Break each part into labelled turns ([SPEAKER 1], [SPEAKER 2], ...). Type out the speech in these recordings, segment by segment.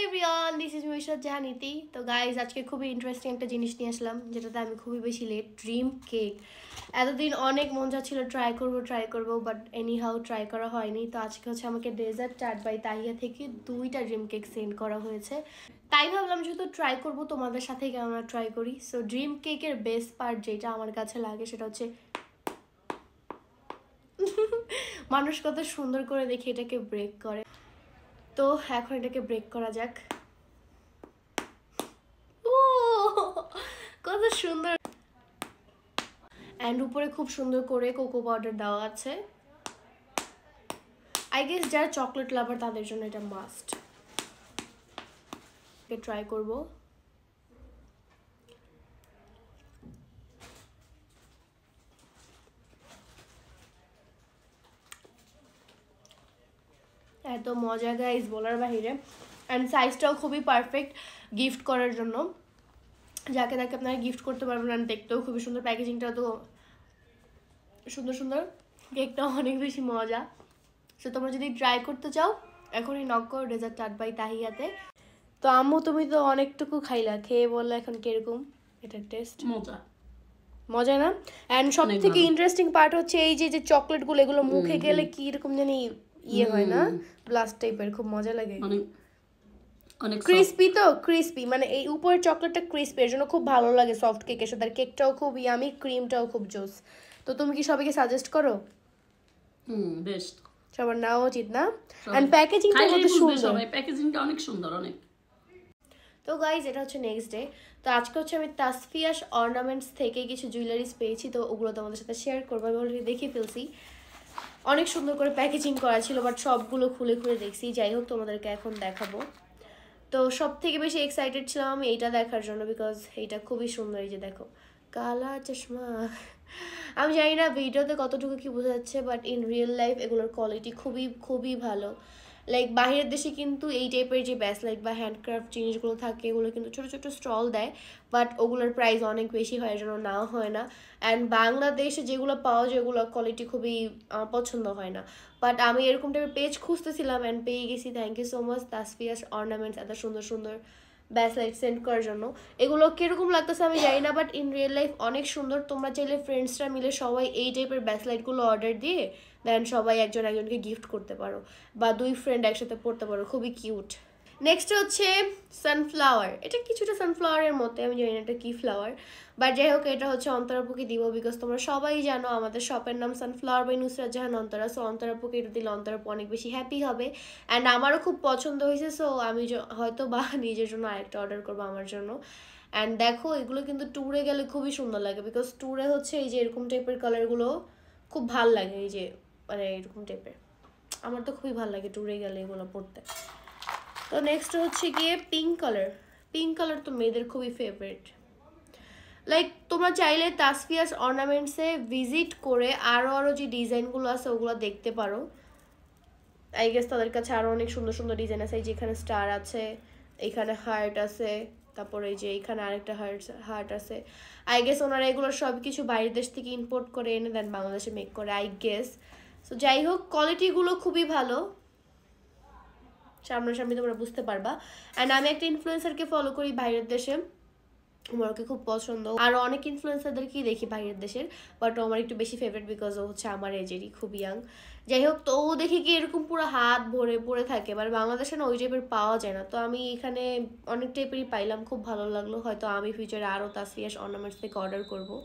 [SPEAKER 1] Everyone, this is মিশর জাহানিতি। তো guys আজকে খুবই ইন্টারেস্টিং একটা জিনিস নিয়ে আসলাম, যেটাতে আমি খুবই বেশি লেট। Dream cake. এতদিন অনেক মন যাচ্ছিল ট্রাই করবো, বাট এনি হাউ ট্রাই করা হয়নি। তো আজকে হচ্ছে আমাকে ডেজার্ট চাট বাই তাহিয়া থেকে 2টা ড্রিম কেক সেন্ড করা হয়েছে। তাই ভাবলাম যেহেতু ট্রাই করবো তোমাদের সাথে কেন না ট্রাই করি। সো ড্রিম কেকের বেস্ট পার্ট যেটা আমার কাছে লাগে সেটা হচ্ছে মানুষ কত সুন্দর করে দেখে এটাকে ব্রেক করে। তো এখন এটাকে ব্রেক করা যাক। কত সুন্দর, এন্ড উপরে খুব সুন্দর করে কোকো পাউডার দেওয়া আছে। আই গেস যারা চকলেট লাভার তাদের জন্য এটা মাস্ট। ট্রাই করব। এত মজা গাইস বলার বাহিরে, অ্যান্ড সাইজটাও খুবই পারফেক্ট গিফট করার জন্য। যাকে তাকে আপনারা গিফট করতে পারবেন, আর দেখতেও খুবই সুন্দর। প্যাকেজিংটাও তো সুন্দর সুন্দর, কেকটাও অনেক বেশি মজা। সো তোমরা যদি ট্রাই করতে চাও এখনই নক করো ডেজার্ট চাট বাই তাহিয়াতে। তো আম্মু তুমি তো অনেকটুকু খাইলা, খেয়ে বললা এখন কিরকম এটার টেস্ট? মজা না? অ্যান্ড সব থেকে ইন্টারেস্টিং পার্ট হচ্ছে এই যে চকলেটগুলো, এগুলো মুখে গেলে কি এরকম জানি ইয়ে হয় না, ব্লাস্ট টাইপের, খুব মজা লাগে। অনেক ক্রিস্পি, তো ক্রিস্পি, মানে এই উপরের চকলেটটা ক্রিস্পি, এর জন্য খুব ভালো লাগে সফট কেকের সাথে। আর কেকটাও খুব ইয়ামি, ক্রিমটাও খুব জোস। তো তুমি কি সবাইকে সাজেস্ট করো?
[SPEAKER 2] বেস্ট,
[SPEAKER 1] সবার নেওয়া উচিত না? এন্ড প্যাকেজিংটা কত সুন্দর,
[SPEAKER 2] প্যাকেজিংটা অনেক সুন্দর অনেক।
[SPEAKER 1] তো গাইজ এটা হচ্ছে নেক্সট ডে। তো আজকে হচ্ছে আমি তাসফিয়াস অর্নামেন্টস থেকে কিছু জুয়েলারিস পেয়েছি, তো ওগুলো তোমাদের সাথে শেয়ার করবো। আমি অলরেডি দেখে ফেলছি, অনেক সুন্দর করে প্যাকেজিং করা ছিল, বাট সবগুলো খুলে খুলে দেখছি। যাই হোক তোমাদেরকে এখন দেখাবো। তো সব থেকে বেশি এক্সাইটেড ছিলাম আমি এইটা দেখার জন্য, বিকজ এইটা খুবই সুন্দর। এই যে দেখো, কালা চশমা। আমি জানি না ভিডিওতে কতটুকু কি বোঝা যাচ্ছে, বাট ইন রিয়েল লাইফ এগুলোর কোয়ালিটি খুবই খুবই ভালো। লাইক বাইরের দেশে কিন্তু এই টাইপের যে ব্যাসলাইট বা হ্যান্ডক্রাফট জিনিসগুলো থাকে, এগুলো কিন্তু ছোটো ছোটো স্টল দেয়, বাট ওগুলোর প্রাইস অনেক বেশি হয়, এর জন্য নেওয়া হয় না। অ্যান্ড বাংলাদেশে যেগুলো পাওয়া যায় ওগুলোর কোয়ালিটি খুবই পছন্দ হয় না। বাট আমি এরকম টাইপের পেজ খুঁজতেছিলাম অ্যান্ড পেয়ে গেছি। Thank you so much Tasfia's ornaments এত সুন্দর সুন্দর ব্যাসলাইট সেন্ড করার জন্য। এগুলো কীরকম লাগতেছে আমি জানি না, বাট ইন রিয়েল লাইফ অনেক সুন্দর। তোমরা চাইলে ফ্রেন্ডসরা মিলে সবাই এই টাইপের ব্যাসলাইটগুলো অর্ডার দিয়ে দেন সবাই একজন একজনকে গিফট করতে পারো, বা 2 ফ্রেন্ড একসাথে পড়তে পারো, খুবই কিউট। নেক্সট হচ্ছে সানফ্লাওয়ার। এটা কিছুটা সানফ্লাওয়ারের মতো, আমি জানি না এটা কী ফ্লাওয়ার, বাট যাই হোক এটা হচ্ছে অন্তরাপুকে দিব, বিকজ তোমরা সবাই জানো আমাদের শপের নাম sunflower by Nusrat Jahan Antara. So অন্তরাপুকে এটা দিলে অন্তরাপু অনেক বেশি হ্যাপি হবে, অ্যান্ড আমারও খুব পছন্দ হয়েছে। সো আমি হয়তো বা নিজের জন্য আরেকটা অর্ডার করবো আমার জন্য। অ্যান্ড দেখো এগুলো কিন্তু ট্যুরে গেলে খুবই সুন্দর লাগে, বিকজ ট্যুরে হচ্ছে এই যে এরকম টাইপের কালারগুলো খুব ভাল লাগে। এই যে মানে এরকম টাইপের আমার তো খুবই ভালো লাগে ট্যুরে গেলে এগুলো পড়তে। তো নেক্সট হচ্ছে গিয়ে পিঙ্ক কালার। পিঙ্ক কালার তো মেয়েদের খুবই ফেভারিট। লাইক তোমরা চাইলে তাসফিয়াস অর্নামেন্টসে ভিজিট করে আরও যে ডিজাইনগুলো আছে ওগুলো দেখতে পারো। আই গেস তাদের কাছে আরও অনেক সুন্দর সুন্দর ডিজাইন আছে। এই যে এখানে স্টার আছে, এখানে হার্ট আছে, তারপর এই যে এখানে আরেকটা হার্ট আছে। আই গেস ওনারা এগুলো সব কিছু বাইরের দেশ থেকে ইম্পোর্ট করে এনে দেন বাংলাদেশে মেক করে, আই গেস। সো যাই হোক কোয়ালিটিগুলো খুবই ভালো, সামনাসামনি তোমরা বুঝতে পারবা। অ্যান্ড আমি একটা ইনফ্লুয়েন্সারকে ফলো করি বাইরের দেশে, আমার ওকে খুব পছন্দ। আর অনেক ইনফ্লুয়েন্সারদেরকেই দেখি বাইরের দেশের, বাট আমার একটু বেশি ফেভারিট বিকজ ও হচ্ছে আমার এজেরই, খুব ইয়াং। যাই হোক, তো ও দেখি কি এরকম পুরো হাত ভরে পড়ে থাকে, মানে বাংলাদেশে না ওই টাইপের পাওয়া যায় না। তো আমি এখানে অনেক টাইপেরই পাইলাম, খুব ভালো লাগলো। হয়তো আমি ফিউচারে আরও তাসফিয়াস অর্নামেন্টস থেকে অর্ডার করবো।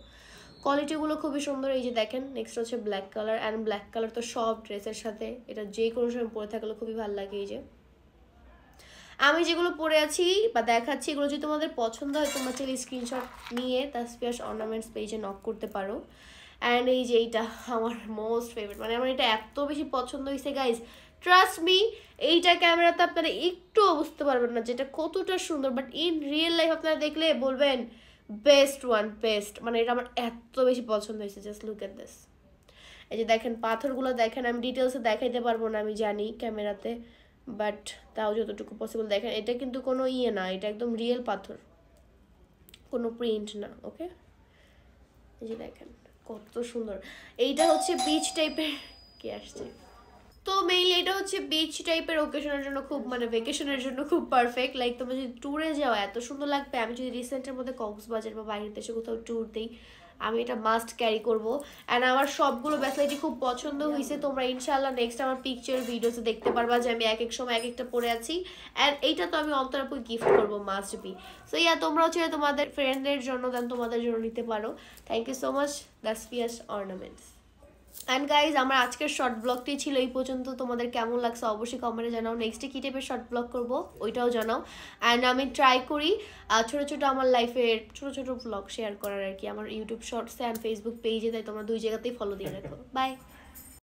[SPEAKER 1] কোয়ালিটিগুলো খুবই সুন্দর। এই যে দেখেন, নেক্সট হচ্ছে black colour. And black colour তো সব ড্রেসের সাথে এটা যে কোনো সময় পরে থাকলে খুবই ভালো লাগে। এই যে আমি যেগুলো পরে আছি বা দেখাচ্ছি, এগুলো যদি তোমাদের পছন্দ হয় তোমরা চাইলে স্ক্রিনশট নিয়ে তাসফিয়াস অর্নামেন্টস পেজে নক করতে পারো। অ্যান্ড এই যে এইটা আমার মোস্ট ফেভারিট, মানে আমার এটা এত বেশি পছন্দ হয়েছে গাইজ, ট্রাস্ট মি। এইটা ক্যামেরাতে আপনারা একটুও বুঝতে পারবেন না যেটা কতটা সুন্দর, বাট ইন রিয়েল লাইফ আপনারা দেখলে বলবেন বেস্ট ওয়ান, বেস্ট। মানে এটা আমার এত বেশি পছন্দ হয়েছে, জাস্ট লুক এট দিস। এই যে দেখেন পাথরগুলো দেখেন, আমি ডিটেলসে দেখাইতে পারবো না আমি জানি ক্যামেরাতে, বাট তাও যতটুকু পসিবল দেখেন। এটা কিন্তু কোনো ইয়ে না, এটা একদম রিয়েল পাথর, কোনো প্রিন্ট না। ওকে, এই যে দেখেন কত সুন্দর। এইটা হচ্ছে বিচ টাইপের, কি আসছে, তো মেইনলি এটা হচ্ছে বিচ টাইপের ওকেশনের জন্য খুব মানে ভেকেশনের জন্য খুব পারফেক্ট। লাইক তোমরা যদি ট্যুরে যাও এত সুন্দর লাগবে। আমি যদি রিসেন্টের মধ্যে কক্সবাজার বা বাইরের দেশে কোথাও ট্যুর দিই, আমি এটা মাস্ট ক্যারি করবো। অ্যান্ড আমার সবগুলো ব্যাসলাইটই খুব পছন্দ হয়েছে। তোমরা ইনশাল্লাহ নেক্সট আমার পিকচার ভিডিওসে দেখতে পারবা যে আমি এক এক সময় এক একটা পরে আছি। অ্যান্ড এইটা তো আমি অন্তরাপুর গিফট করবো মাস্ট বি। সো ইয়া, তোমরা হচ্ছে তোমাদের ফ্রেন্ডদের জন্য দেন তোমাদের জন্য নিতে পারো। Thank you so much Tasfia's ornaments. And guys, আমার আজকের শর্ট ব্লগটি ছিল এই পর্যন্ত। তোমাদের কেমন লাগছে অবশ্যই কমেন্টে জানাও। নেক্সটে কী টাইপের শর্ট ব্লগ করবো ওইটাও জানাও। অ্যান্ড আমি ট্রাই করি ছোটো ছোটো আমার লাইফের ছোটো ছোটো ব্লগ শেয়ার করার আর কি, আমার ইউটিউব শর্টসে অ্যান্ড ফেসবুক পেজে। তাই তোমরা দুই জায়গাতেই ফলো দিয়ে রাখো। বাই।